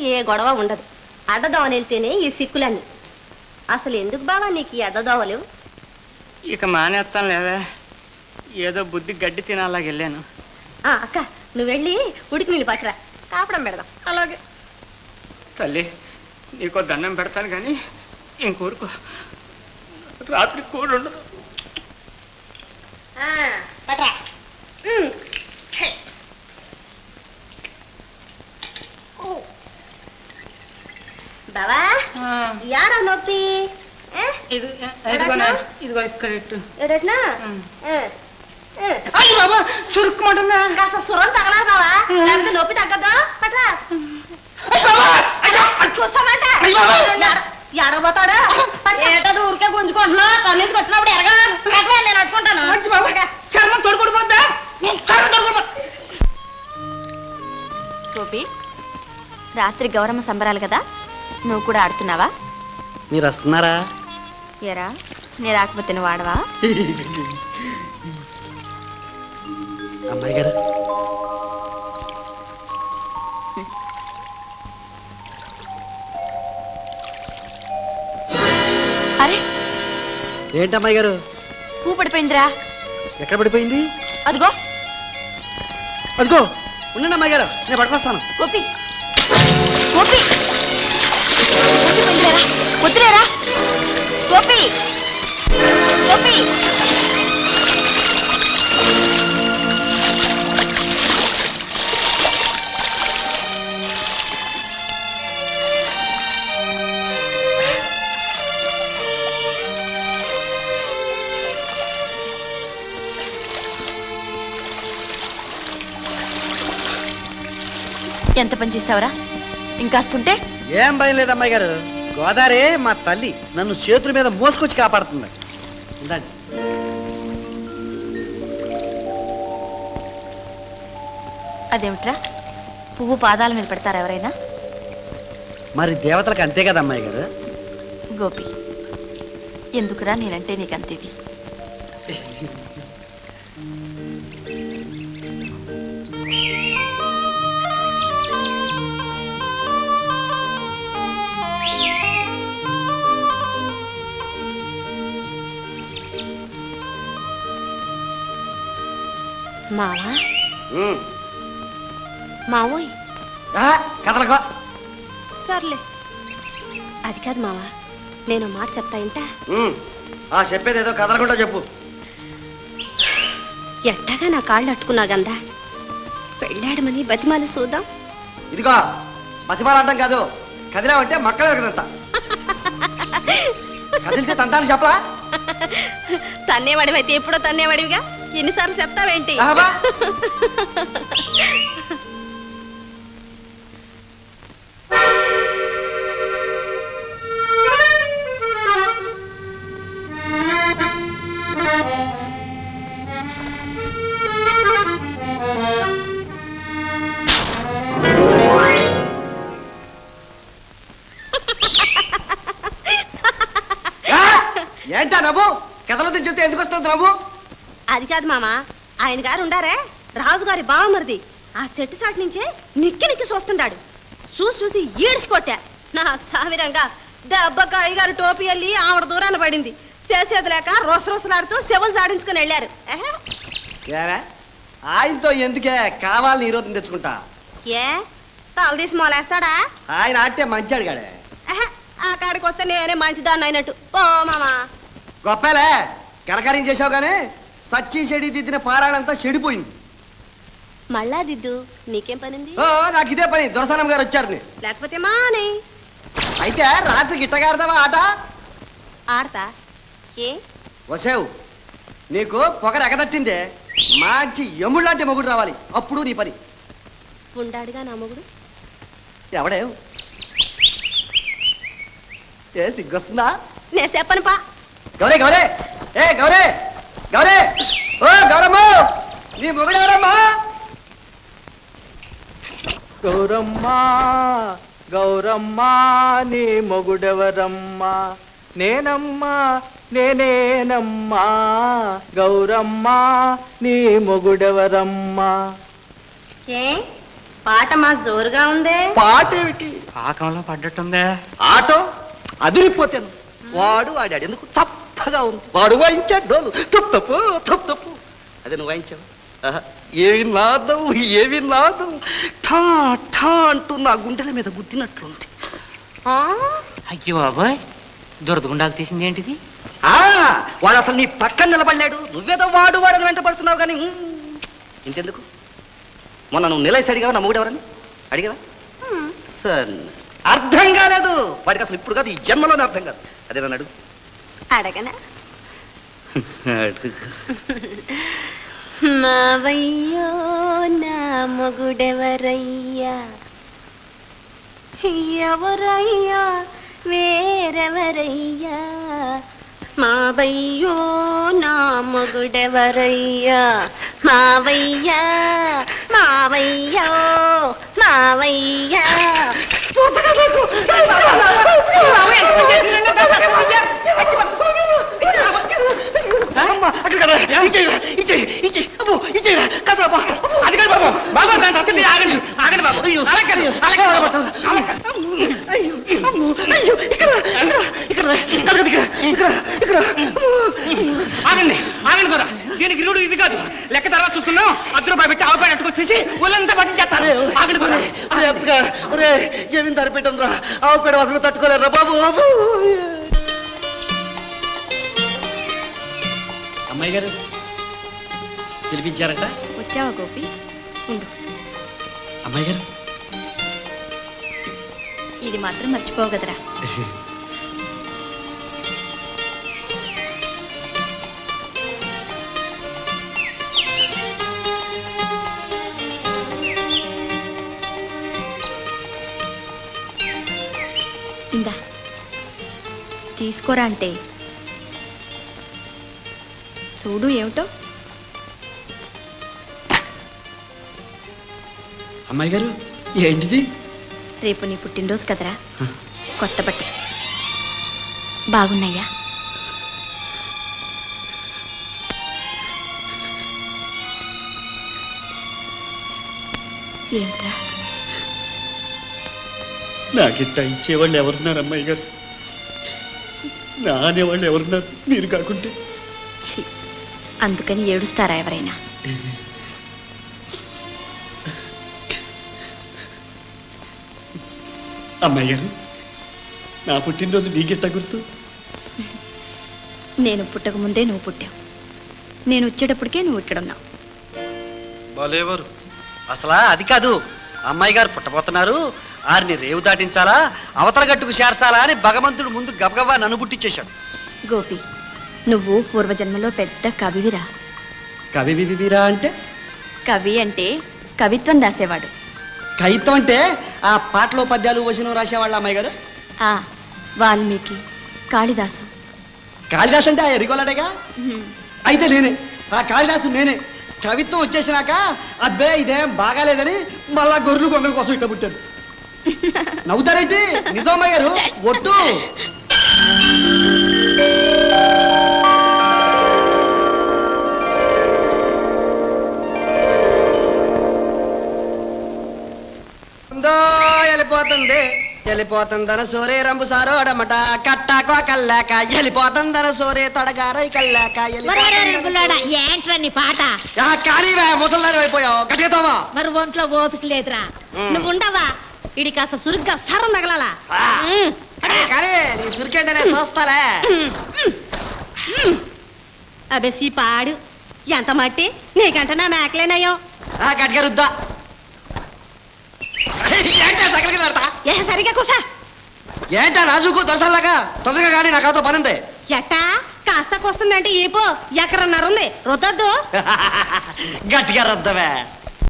ఏ గొడవ ఉండదు. అడ్డదోవని వెళ్తేనే ఈ సిక్కులన్నీ. అసలు ఎందుకు బావా నీకు ఈ అడ్డదోవలు? ఇక మానేస్తాను లేవే, ఏదో బుద్ధి గడ్డి తినాలాగా వెళ్ళాను. అక్క నువ్వు వెళ్ళి ఉడికి నీళ్ళు పట్టరా, కాపడం పెడదాం. అలాగే తల్లి, నీకో దండం పెడతాను కానీ ఇంకూరుకో, రాత్రి కూడు ఉండదు. పట్రా. బావా యారా నొప్పి? ఇదిగో ఇక్కడ చురుక్కుమంటుందా? కాస్త సురం తగలా బావా, లేకపోతే నొప్పి తగ్గదు. పట్రా. ఎడబోతాడు ఏటది ఊరికే గుంజుకుంటున్నా, కన్నీసి కొట్టినప్పుడు ఎరగా నేను అట్టుకుంటాను. చర్మం తోడుకుంటుపోద్దా? గోపి, రాత్రి గౌరమ్మ సంబరాలు కదా, నువ్వు కూడా ఆడుతున్నావా? మీరు వస్తున్నారా? ఎరా నీ రాకపోతే నువ్వు ఆడవా? అమ్మాయి గారు, అరే ఏంటమ్మాయి గారు? పువ్వు పడిపోయిందిరా. ఎక్కడ పడిపోయింది? అదిగో అదిగో. ఉండండి అమ్మాయి గారు, నేను పట్టుకొస్తాను. గోపి గోపి పోయిందిలేరా, వద్దులేరా. గోపి గోపి ఎంత పని చేసావురా? ఇంకాస్తుంటే ఏం భయం లేదు అమ్మాయి గారు. గోదావరి మా తల్లి నన్ను చేతుల మీద మోసుకొచ్చి కాపాడుతుంది. ఉండండి. అదేమిట్రా, పువ్వు పాదాల మీద పెడతారా ఎవరైనా? మరి దేవతలకు అంతే కదా అమ్మాయి గారు. గోపి, ఎందుకురా నేనంటే నీకంతేది? మావా మావోయ్ కదలకో. సర్లే, అది కాదు మావా, నేను మాట చెప్తా ఇంట. చెప్పేది ఏదో కదలకుండా చెప్పు. ఎట్టగా నా కాళ్ళు అట్టుకున్నా గందా, పెళ్ళాడమని బతిమాలి చూద్దాం. ఇదిగో బతిమాలంటాం కాదు, కదిలావంటే మక్కలు ఎరగదంతా. కదిలితే తంతాను చెప్పలా? తన్నేవాడివైతే ఎప్పుడో తన్నేవాడివిగా, ఎన్నిసార్లు చెప్తావేంటి? ఏంటా నవ్వు? కథలో చెప్తే ఎందుకు వస్తుంది నవ్వు? అది కాదు మామా, ఆయన గారు ఉండారే రాజుగారి బావమరిది, ఆ చెట్టు సాటి నుంచే నిక్కి నిక్కి చూస్తుంటాడు. చూసి ఈడ్చుకొట్టా. నా సామిరంగా దెబ్బక అయ్యగారు టోపీ వెళ్ళి ఆవిడ దూరాన పడింది. చేసేది లేక రొసరొసలాడుతూ శవం సాడించుకుని వెళ్ళారు. ఆయనతో ఎందుకే కావాలని ఈ రోజు తెచ్చుకుంటా? ఏ తల తీసి మొలేస్తాడా? ఆయన ఆటే మంచి అడిగాడే. ఆ కాడికి వస్తే నేనే మంచిదాన్ని అయినట్టు. ఓ మామా గొప్పలే కరకార్యం చేసావు గానీ సచ్చి చెడి దిద్దిన పారాడంతా చెడిపోయింది. మళ్ళా దిద్దు, నీకేం పనింది? నాకు ఇదే పని. దొరసానం గారు వచ్చారు. లేకపోతే మానే. అయితే రాత్రి గిట్టగా ఆడతావా ఆట? ఆడతా. ఏ వసేవు, నీకు పొగరు ఎగదట్టిందే, మంచి ఎముళ్ళంటి మొగుడు రావాలి, అప్పుడు నీ పని. ఉండాడుగా నా మొగుడు. ఎవడే? ఏ సిగ్గొస్తుందా? నేను చెప్పను పా. గౌరే గౌరే, ఏ గౌరే గౌరే, ఓ గౌరమ్మ, నీ మొగుడు ఎవరమ్మా? గౌరమ్మా గౌరమ్మా, నీ మొగుడెవరమ్మా? నేనమ్మా నేనేనమ్మా. గౌరమ్మా నీ మొగుడెవరమ్మా? ఏ పాట మా జోరుగా ఉందే. పాట ఏమిటి? పాకంలో పడ్డట్టుందే. ఆటో అదిరిపోతాను. వాడు వాడాడు ఎందుకు తప్పగా ఉంది. వాడు వాయించాడు డోలు తప్పు తప్పు తప్పు తప్పు. అదే నువ్వు వాయించావు. ఏవి నాదం ఏవి నాదం. ఠా ఠా అంటూ నా గుండెల మీద గుద్దినట్లుంది. ఆ? అయ్యో బాబోయ్, దురదగుండాకు తీసింది ఏంటిది? వాడు అసలు నీ పక్కన నిలబడలేడు. నువ్వేదో వాడు వాడని వెంట పడుతున్నావు కానీ ఇంతెందుకు. మొన్న నువ్వు నిలేసి అడిగావు నా మూడెవరని అడిగావా? సరే, అర్థం కాలేదు వాడికి అసలు. ఇప్పుడు కాదు, ఈ జన్మలోనే అర్థం కాదు. అదే నన్ను అడుగు. అడగనా? అడుగు. మావయ్యో నా మొగుడెవరయ్యా, ఎవరయ్యా వేరెవరయ్యా, మావయ్యో నా మొగుడెవరయ్యా, మావయ్యా మావయ్యో మావయ్యా. ఆగండి ఆగండి కూడా. దీనికి ఇరుడు ఇది కాదు. లెక్క తర్వాత చూసుకున్నాం. 10 రూపాయలు పెట్టి ఆవుపేట అట్టుకొచ్చేసి ఒళ్ళంతా పట్టించేస్తారు. ఆగండి కూడా. ఏమి ధరపెట్టం రా. ఆవు పేడ అసలు తట్టుకోలేరు బాబు. బాబు అమ్మాయి గారు పిలిపించారట. వచ్చావా గోపి? ఉండు. అమ్మాయి గారు ఇది మాత్రం మర్చిపోవు కదరా. ఇందా తీసుకోరా అంటే చూడు ఏమిటో. అమ్మాయి గారు ఏంటిది? రేపు నీ పుట్టినరోజు కదరా, కొత్త బట్టలు బాగున్నాయా? ఏమిట్రా? నాకిట్ట ఇచ్చేవాళ్ళు ఎవరున్నారు అమ్మాయి గారు? నా అనేవాళ్ళు ఎవరున్నారు మీరు కాకుంటే? ఛీ, అందుకని ఏడుస్తారా ఎవరైనా? అమ్మాయి గారు నా పుట్టినరోజు నీకెట్ట గుర్తు? నేను పుట్టక ముందే నువ్వు పుట్టావు. నేను వచ్చేటప్పటికే నువ్వు ఇక్కడున్నావు. బాలేవారు అసలా అది కాదు. అమ్మాయి గారు పుట్టబోతున్నారు. ఆరిని రేవు దాటించాలా, అవతల గట్టుకు చేర్చాలా అని భగవంతుడు ముందు గబగబా నన్ను పుట్టించేశాడు. గోపి, నువ్వు పూర్వజన్మలో పెద్ద కవివిరా. కవివిరా అంటే? కవి అంటే కవిత్వం రాసేవాడు. కవిత్వం అంటే ఆ పాటలో పద్యాలు వచనం రాసేవాళ్ళ అమ్మాయి గారు? ఆ వాల్మీకి, కాళిదాసు. కాళిదాసు అంటే ఆ ఎరిగోలాడేగా. అయితే నేనే ఆ కాళిదాసు. నేనే కవిత్వం వచ్చేసినాక అబ్బే ఇదేం బాగాలేదని మళ్ళా గొర్రెలు గొంగల కోసం ఇట్ట పుట్టాను. నవ్వుతారేంటి? నిజం అమ్మాయి గారు, ఒట్టు. వెళ్ళిపోతుంది వెళ్ళిపోతుందన సోరే రంబు సారోడమట కట్టాకో కల్లాక వెళ్ళిపోతుందన సోరే తొడగారై కల్లాక. ఏంట్రా నీ పాట? కానీ ముసల్లారు అయిపోయావు. గట్టిగా మరి ఒంట్లో ఓపిక లేదురా. నువ్వు ఉండవా? ఇడి కాస్త సురుగ్గా సరం తగలాలా. కానీ నీ సురికేంటే నేను చూస్తాలే. అబే సీపాడు, ఎంత మట్టి నీకంటే నా మేకలేనయ్యో. గట్టిగా రుద్దా. ఏ సరిగా కూసా. ఏంటా రాజుకు దొరసలాగా తొందరగా కానీ నాకు అదో పనుంది. ఎట్టా కాస్త వస్తుందంటే ఏపో ఎక్కడన్నారుంది రుద్దద్దు. గట్టిగా రుద్దవే.